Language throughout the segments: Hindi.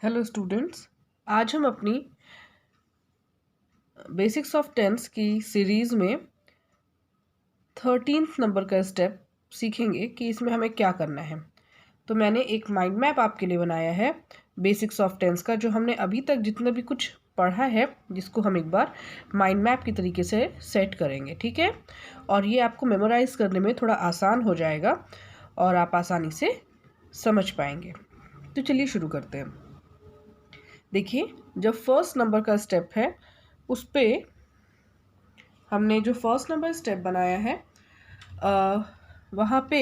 हेलो स्टूडेंट्स, आज हम अपनी बेसिक्स ऑफ टेंस की सीरीज़ में 13th नंबर का स्टेप सीखेंगे कि इसमें हमें क्या करना है। तो मैंने एक माइंड मैप आपके लिए बनाया है बेसिक्स ऑफ टेंस का, जो हमने अभी तक जितना भी कुछ पढ़ा है, जिसको हम एक बार माइंड मैप की तरीके से सेट करेंगे, ठीक है। और ये आपको मेमोराइज़ करने में थोड़ा आसान हो जाएगा और आप आसानी से समझ पाएंगे। तो चलिए शुरू करते हैं। देखिए, जब फर्स्ट नंबर का स्टेप है उस पे हमने जो फर्स्ट नंबर स्टेप बनाया है वहाँ पे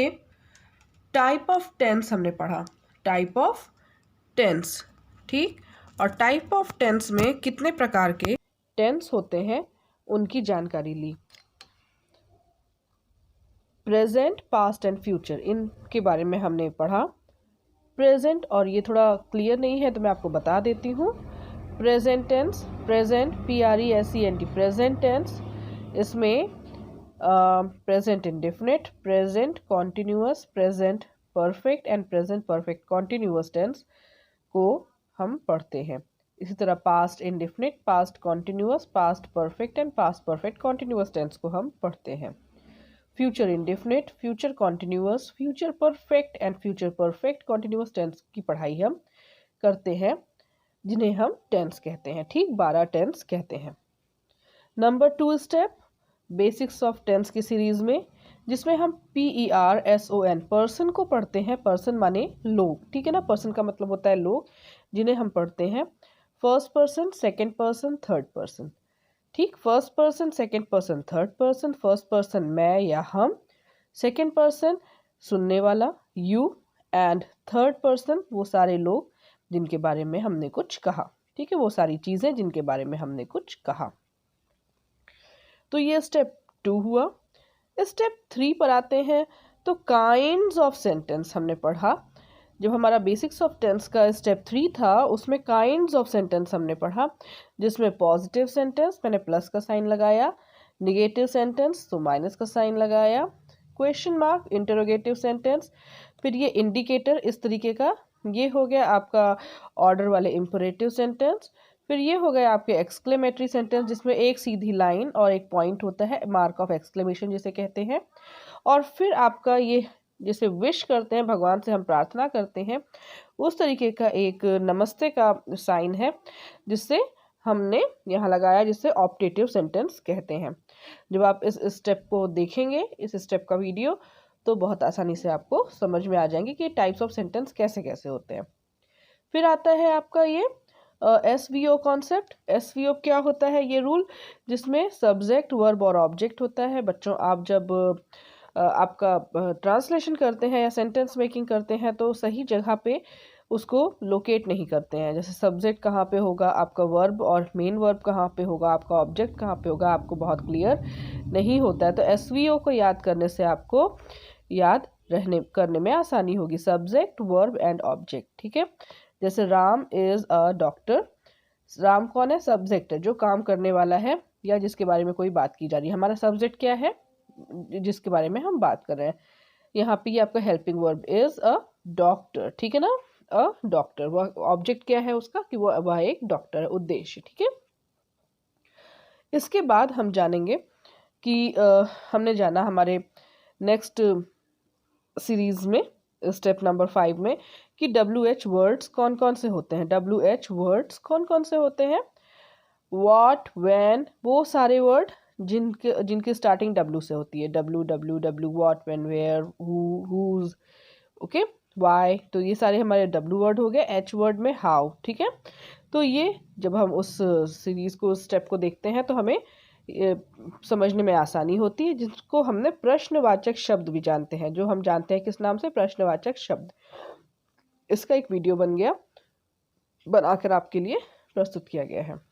टाइप ऑफ टेंस हमने पढ़ा। टाइप ऑफ टेंस, ठीक। और टाइप ऑफ टेंस में कितने प्रकार के टेंस होते हैं उनकी जानकारी ली। प्रेजेंट, पास्ट एंड फ्यूचर, इनके बारे में हमने पढ़ा। प्रेजेंट, और ये थोड़ा क्लियर नहीं है तो मैं आपको बता देती हूँ। Present tense, present PRESENT, present tense, इसमें present indefinite, present continuous, present perfect and present perfect continuous tense को हम पढ़ते हैं। इसी तरह past indefinite, past continuous, past perfect and past perfect continuous tense को हम पढ़ते हैं। Future indefinite, future continuous, future perfect and future perfect continuous tense की पढ़ाई हम करते हैं, जिन्हें हम टेंस कहते हैं। ठीक, 12 टेंस कहते हैं। Number 2 step basics of tense की सीरीज में, जिसमें हम PERSON, पर्सन को पढ़ते हैं। पर्सन माने लोग, ठीक है ना। पर्सन का मतलब होता है लोग, जिन्हें हम पढ़ते हैं first person, second person, third person. ठीक, first person, second person, third person. First person मैं या हम, सेकंड पर्सन सुनने वाला यू, एंड थर्ड पर्सन वो सारे लोग जिनके बारे में हमने कुछ कहा, ठीक है, वो सारी चीज़ें जिनके बारे में हमने कुछ कहा। तो ये स्टेप 2 हुआ। स्टेप 3 पर आते हैं। तो काइंड्स ऑफ सेंटेंस हमने पढ़ा। जब हमारा बेसिक्स ऑफ टेंस का स्टेप 3 था, उसमें काइंड्स ऑफ सेंटेंस हमने पढ़ा, जिसमें पॉजिटिव सेंटेंस मैंने प्लस का साइन लगाया, निगेटिव सेंटेंस तो माइनस का साइन लगाया, क्वेश्चन मार्क इंटरोगेटिव सेंटेंस, फिर ये इंडिकेटर इस तरीके का, ये हो गया आपका ऑर्डर वाले इंपरेटिव सेंटेंस, फिर ये हो गया आपके एक्सक्लेमेटरी सेंटेंस, जिसमें एक सीधी लाइन और एक पॉइंट होता है, मार्क ऑफ एक्सक्लेमेशन जिसे कहते हैं। और फिर आपका ये जैसे विश करते हैं, भगवान से हम प्रार्थना करते हैं, उस तरीके का एक नमस्ते का साइन है, जिससे हमने यहाँ लगाया, जिससे ऑप्टेटिव सेंटेंस कहते हैं। जब आप इस स्टेप को देखेंगे, इस स्टेप का वीडियो, तो बहुत आसानी से आपको समझ में आ जाएंगे कि टाइप्स ऑफ सेंटेंस कैसे कैसे होते हैं। फिर आता है आपका ये SVO कॉन्सेप्ट। SVO क्या होता है? ये रूल जिसमें सब्जेक्ट, वर्ब और ऑब्जेक्ट होता है। बच्चों, आप जब आपका ट्रांसलेशन करते हैं या सेंटेंस मेकिंग करते हैं, तो सही जगह पे उसको लोकेट नहीं करते हैं। जैसे सब्जेक्ट कहाँ पे होगा, आपका वर्ब और मेन वर्ब कहाँ पे होगा, आपका ऑब्जेक्ट कहाँ पे होगा, आपको बहुत क्लियर नहीं होता है। तो SVO को याद करने से आपको याद करने में आसानी होगी। सब्जेक्ट, वर्ब एंड ऑब्जेक्ट, ठीक है। जैसे Ram is a doctor, Ram कौन है? सब्जेक्ट है, जो काम करने वाला है या जिसके बारे में कोई बात की जा रही है। हमारा सब्जेक्ट क्या है? जिसके बारे में हम बात कर रहे हैं। यहाँ पे आपका helping verb is a doctor, ठीक है ना। अ डॉक्टर, वह ऑब्जेक्ट क्या है उसका, कि वह एक डॉक्टर है, उद्देश्य, ठीक है। इसके बाद हम जानेंगे कि हमने जाना हमारे नेक्स्ट सीरीज में स्टेप नंबर 5 में कि WH वर्ड्स कौन कौन से होते हैं। WH वर्ड्स कौन कौन से होते हैं? व्हाट, व्हेन, वो सारे वर्ड जिनकी स्टार्टिंग W से होती है। W what, when, where, who, whose, okay, why, तो ये सारे हमारे W वर्ड हो गए। H वर्ड में हाउ, ठीक है। तो ये जब हम उस सीरीज को, स्टेप को देखते हैं, तो हमें समझने में आसानी होती है, जिसको हमने प्रश्नवाचक शब्द भी जानते हैं, जो हम जानते हैं किस नाम से? प्रश्नवाचक शब्द। इसका एक वीडियो बनाकर आपके लिए प्रस्तुत किया गया है।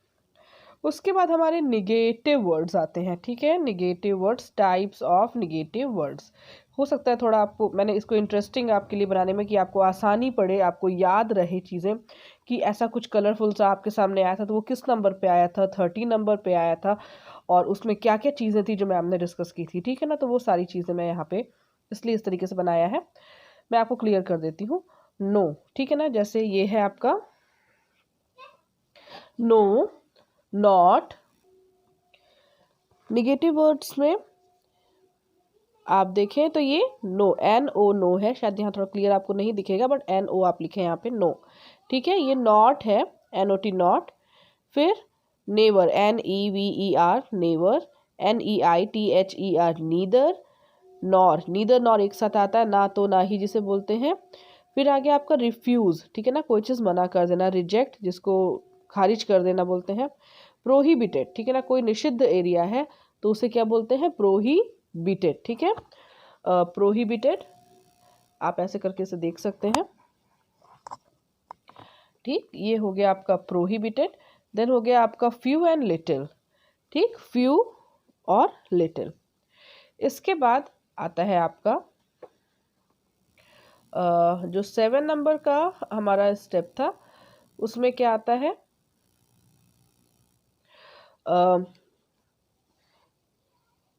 उसके बाद हमारे निगेटिव वर्ड्स आते हैं, ठीक है। Negative words, types of negative words. हो सकता है थोड़ा आपको, मैंने इसको इंटरेस्टिंग आपके लिए बनाने में, कि आपको आसानी पड़े, आपको याद रहे चीज़ें, कि ऐसा कुछ कलरफुल सा आपके सामने आया था, तो वो किस नंबर पे आया था? 30 नंबर पे आया था, और उसमें क्या क्या चीज़ें थी जो मैम ने डिस्कस की थी, ठीक है ना। तो वो सारी चीज़ें मैं यहाँ पे इसलिए इस तरीके से बनाया है। मैं आपको क्लियर कर देती हूँ। नो, ठीक है ना। जैसे ये है आपका नो, नॉट। निगेटिव वर्ड्स में आप देखें तो ये नो, एन ओ नो है, शायद यहाँ थोड़ा क्लियर आपको नहीं दिखेगा बट एन ओ आप लिखें यहाँ पे नो, ठीक है। ये नॉट है, एन ओ टी नॉट। फिर never, N E V E R never, N E I T H E R neither, nor, neither nor एक साथ आता है, ना तो ना ही जिसे बोलते हैं। फिर आगे आपका रिफ्यूज़, ठीक है ना, कोई चीज़ मना कर देना, रिजेक्ट जिसको खारिज कर देना बोलते हैं। प्रोहिबिटेड, ठीक है ना, कोई निषिद्ध एरिया है तो उसे क्या बोलते हैं, प्रोहिबिटेड, ठीक है। प्रोहिबिटेड आप ऐसे करके इसे देख सकते हैं, ठीक। ये हो गया आपका प्रोहिबिटेड। देन हो गया आपका फ्यू एंड लिटिल, ठीक, फ्यू और लिटिल। इसके बाद आता है आपका जो 7 नंबर का हमारा स्टेप था उसमें क्या आता है,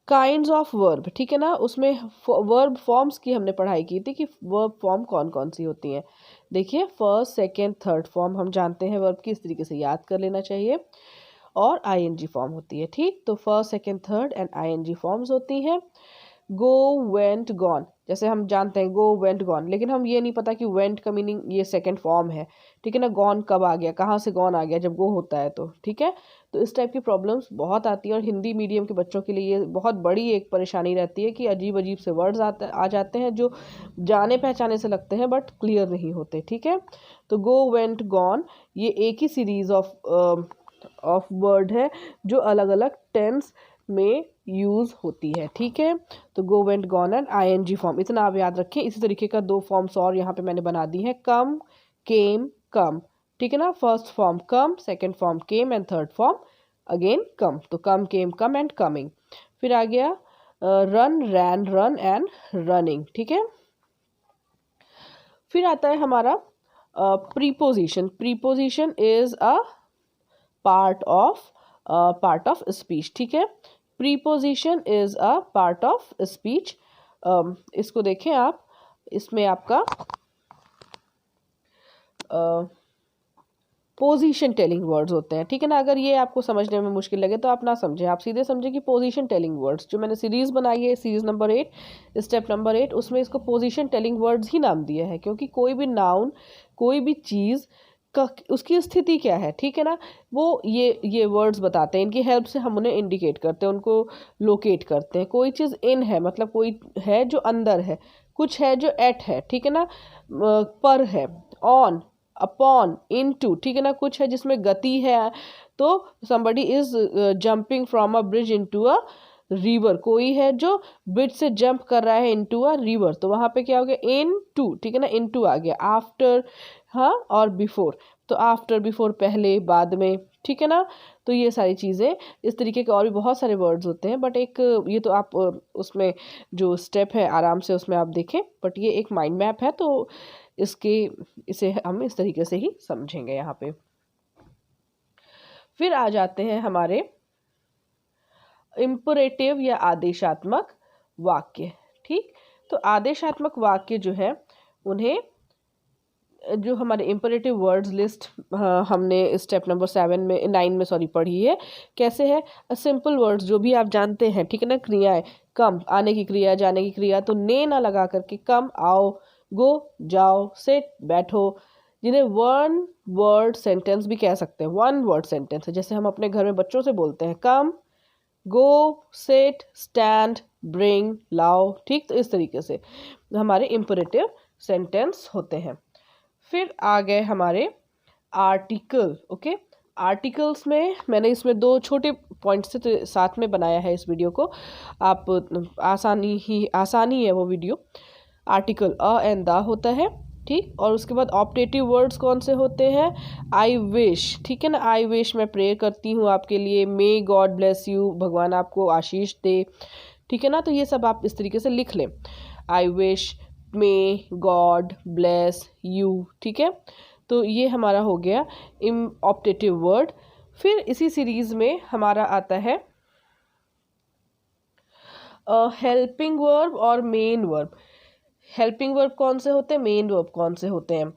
काइंड्स ऑफ वर्ब, ठीक है ना। उसमें वर्ब फॉर्म्स की हमने पढ़ाई की थी कि वर्ब फॉर्म कौन कौन सी होती हैं। देखिए फर्स्ट सेकंड थर्ड फॉर्म हम जानते हैं वर्ब की, इस तरीके से याद कर लेना चाहिए। और आईएनजी फॉर्म होती है, ठीक। तो first second third and ING forms होती हैं। गो, वेंट, गॉन, जैसे हम जानते हैं गो, वेंट, गॉन, लेकिन हम ये नहीं पता कि वेंट का मीनिंग ये सेकंड फॉर्म है, ठीक है ना। गॉन कब आ गया, कहाँ से गॉन आ गया, जब गो होता है तो, ठीक है। तो इस टाइप की प्रॉब्लम्स बहुत आती है और हिंदी मीडियम के बच्चों के लिए ये बहुत बड़ी एक परेशानी रहती है कि अजीब अजीब से वर्ड्स आ जाते हैं जो जाने पहचाने से लगते हैं बट क्लियर नहीं होते, ठीक है। तो गो, वेंट, गॉन ये एक ही सीरीज ऑफ वर्ड है जो अलग अलग टेंस में यूज होती है, ठीक है। तो go, went, gone and ING form, इतना आप याद रखें। इसी तरीके का 2 फॉर्म्स और यहाँ पे मैंने बना दी है, कम, केम, कम, ठीक है ना। First form come, second form came and third form again come. तो come, came, come and coming. फिर आ गया run, ran, run and running, ठीक है। फिर आता है हमारा preposition. Preposition is a part of speech, ठीक है। Preposition is a part of speech. इसको देखें आप, इसमें आपका पोजीशन टेलिंग वर्ड्स होते हैं, ठीक है ना। अगर ये आपको समझने में मुश्किल लगे तो आप ना समझें, आप सीधे समझें कि पोजीशन टेलिंग वर्ड्स जो मैंने सीरीज बनाई है, सीरीज नंबर 8 स्टेप नंबर 8, उसमें इसको पोजीशन टेलिंग वर्ड्स ही नाम दिया है क्योंकि कोई भी नाउन, कोई भी चीज़ का उसकी स्थिति क्या है, ठीक है ना, वो ये वर्ड्स बताते हैं। इनकी हेल्प से हम उन्हें इंडिकेट करते हैं, उनको लोकेट करते हैं। कोई चीज़ इन है मतलब कोई है जो अंदर है, कुछ है जो एट है, ठीक है ना, पर है, ऑन, अपॉन, इनटू, ठीक है ना, कुछ है जिसमें गति है तो somebody is jumping from a bridge into a river, कोई है जो ब्रिज से जंप कर रहा है इनटू अ रिवर, तो वहां पे क्या हो गया, इनटू, ठीक है ना, इनटू आ गया। आफ्टर, हाँ, और बिफोर, तो आफ्टर, बिफोर पहले, बाद में, ठीक है ना। तो ये सारी चीज़ें, इस तरीके के और भी बहुत सारे वर्ड्स होते हैं बट एक ये तो आप उसमें जो स्टेप है आराम से उसमें आप देखें, बट ये एक माइंड मैप है तो इसे हम इस तरीके से ही समझेंगे यहाँ पे। फिर आ जाते हैं हमारे इम्परेटिव या आदेशात्मक वाक्य, ठीक। तो आदेशात्मक वाक्य जो है उन्हें, जो हमारे इम्परेटिव वर्ड्स लिस्ट हमने स्टेप नंबर 9 में सॉरी पढ़ी है, कैसे है, सिंपल वर्ड्स जो भी आप जानते हैं, ठीक है ना। क्रियाएं, कम आने की क्रिया, जाने की क्रिया, तो ने ना लगा करके कम, आओ, गो, जाओ, सिट, बैठो, जिन्हें वन वर्ड सेंटेंस भी कह सकते हैं। वन वर्ड सेंटेंस है, जैसे हम अपने घर में बच्चों से बोलते हैं, कम, गो, सिट, स्टैंड, ब्रिंग, लाओ, ठीक। तो इस तरीके से हमारे इम्परेटिव सेंटेंस होते हैं। फिर आ गए हमारे आर्टिकल, ओके। आर्टिकल्स में मैंने इसमें 2 छोटे पॉइंट्स से साथ में बनाया है इस वीडियो को, आप आसानी है वो video. Article a and the होता है, ठीक। और उसके बाद ऑप्टेटिव वर्ड्स कौन से होते हैं, आई विश, ठीक है ना, आई विश मैं प्रे करती हूँ आपके लिए, मे गॉड ब्लेस यू भगवान आपको आशीष दे, ठीक है ना। तो ये सब आप इस तरीके से लिख लें, I wish, may God bless you, ठीक है। तो ये हमारा हो गया ऑप्टेटिव वर्ड। फिर इसी सीरीज में हमारा आता है हेल्पिंग वर्ब और मेन वर्ब। हेल्पिंग वर्ब कौन से होते हैं, मेन वर्ब कौन से होते हैं।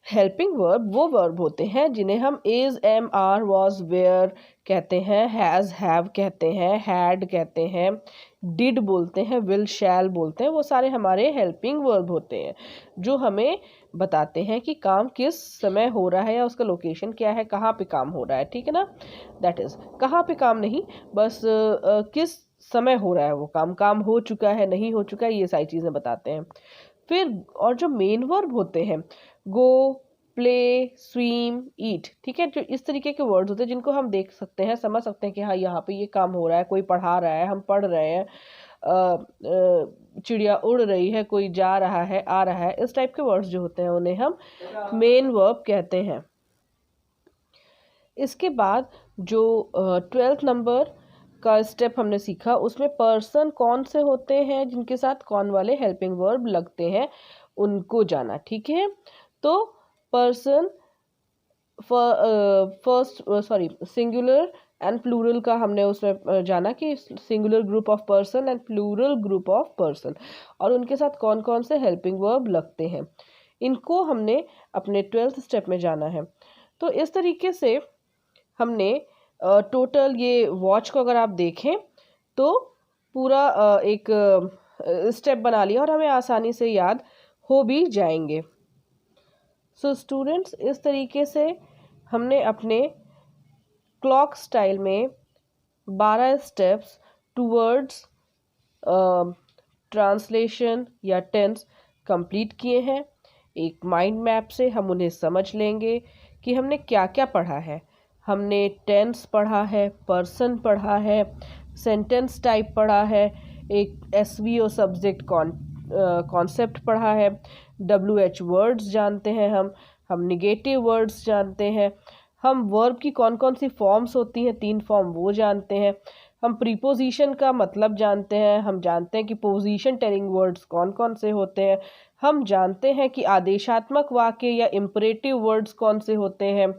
हेल्पिंग वर्ब वो वर्ब होते हैं जिन्हें हम is, am, are, was, were कहते हैं, हैज़, हैव कहते हैं, हैड कहते हैं, डिड बोलते हैं, विल, शैल बोलते हैं। वो सारे हमारे हेल्पिंग वर्ब होते हैं जो हमें बताते हैं कि काम किस समय हो रहा है या उसका लोकेशन क्या है, कहाँ पे काम हो रहा है। ठीक है ना, दैट इज़ कहाँ पे काम नहीं, बस किस समय हो रहा है वो काम हो चुका है, नहीं हो चुका है, ये सारी चीज़ें बताते हैं। फिर और जो मेन वर्ब होते हैं, गो, प्ले, स्विम, ईट, ठीक है, जो इस तरीके के वर्ड्स होते हैं जिनको हम देख सकते हैं, समझ सकते हैं कि हाँ यहाँ पे ये काम हो रहा है, कोई पढ़ा रहा है, हम पढ़ रहे हैं, चिड़िया उड़ रही है, कोई जा रहा है, आ रहा है, इस टाइप के वर्ड्स जो होते हैं उन्हें हम मेन वर्ब कहते हैं। इसके बाद जो 12th नंबर का स्टेप हमने सीखा उसमें पर्सन कौन से होते हैं जिनके साथ कौन वाले हेल्पिंग वर्ब लगते हैं उनको जाना। ठीक है, तो person first singular and plural का हमने उसमें जाना कि singular group of person and plural group of person और उनके साथ कौन कौन से हेल्पिंग वर्ब लगते हैं, इनको हमने अपने 12th स्टेप में जाना है। तो इस तरीके से हमने टोटल ये वॉच को अगर आप देखें तो पूरा एक स्टेप बना लिया और हमें आसानी से याद हो भी जाएंगे। सो स्टूडेंट्स, इस तरीके से हमने अपने क्लॉक स्टाइल में 12 स्टेप्स टूवर्ड्स ट्रांसलेशन या टेंस कंप्लीट किए हैं। एक माइंड मैप से हम उन्हें समझ लेंगे कि हमने क्या क्या पढ़ा है। हमने टेंस पढ़ा है, पर्सन पढ़ा है, सेंटेंस टाइप पढ़ा है, एक एसवीओ सब्जेक्ट कॉन्सेप्ट पढ़ा है, WH वर्ड्स जानते हैं, हम निगेटिव वर्ड्स जानते हैं, हम वर्ब की कौन कौन सी फॉर्म्स होती हैं, 3 फॉर्म वो जानते हैं, हम प्रीपोजिशन का मतलब जानते हैं, हम जानते हैं कि पोजीशन टेलिंग वर्ड्स कौन कौन से होते हैं, हम जानते हैं कि आदेशात्मक वाक्य या इम्परेटिव वर्ड्स कौन से होते हैं,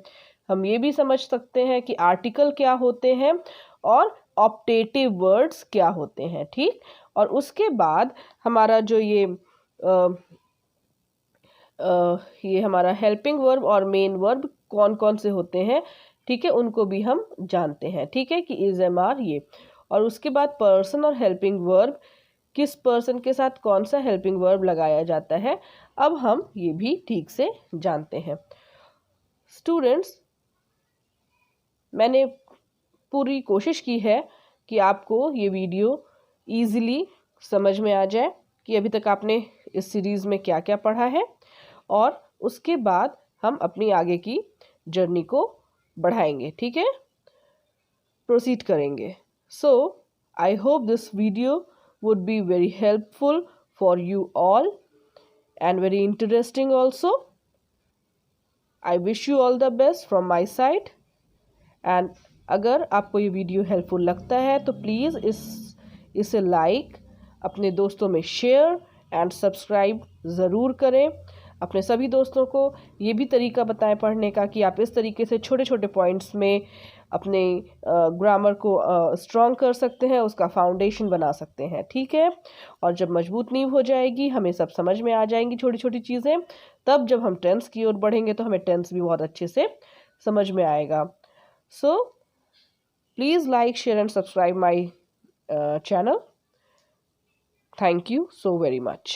हम ये भी समझ सकते हैं कि आर्टिकल क्या होते हैं और ऑप्टेटिव वर्ड्स क्या होते हैं। ठीक, और उसके बाद हमारा जो ये हमारा हेल्पिंग वर्ब और मेन वर्ब कौन कौन से होते हैं, ठीक है, उनको भी हम जानते हैं। ठीक है, कि इज, एम, आर, ये, और उसके बाद पर्सन और हेल्पिंग वर्ब, किस पर्सन के साथ कौन सा हेल्पिंग वर्ब लगाया जाता है, अब हम ये भी ठीक से जानते हैं। स्टूडेंट्स, मैंने पूरी कोशिश की है कि आपको ये वीडियो ईज़िली समझ में आ जाए कि अभी तक आपने इस सीरीज़ में क्या क्या पढ़ा है और उसके बाद हम अपनी आगे की जर्नी को बढ़ाएंगे। ठीक है, प्रोसीड करेंगे। So I hope this video would be very helpful for you all and very interesting also. I wish you all the best from my side. And अगर आपको ये वीडियो हेल्पफुल लगता है तो प्लीज़ इसे लाइक, अपने दोस्तों में शेयर एंड सब्सक्राइब ज़रूर करें। अपने सभी दोस्तों को ये भी तरीका बताएं पढ़ने का कि आप इस तरीके से छोटे छोटे पॉइंट्स में अपने ग्रामर को स्ट्रॉन्ग कर सकते हैं, उसका फाउंडेशन बना सकते हैं। ठीक है, और जब मजबूत नींव हो जाएगी, हमें सब समझ में आ जाएंगी छोटी छोटी चीज़ें, तब जब हम टेंस की ओर बढ़ेंगे तो हमें टेंस भी बहुत अच्छे से समझ में आएगा। So please like, share and subscribe my channel. Thank you so very much.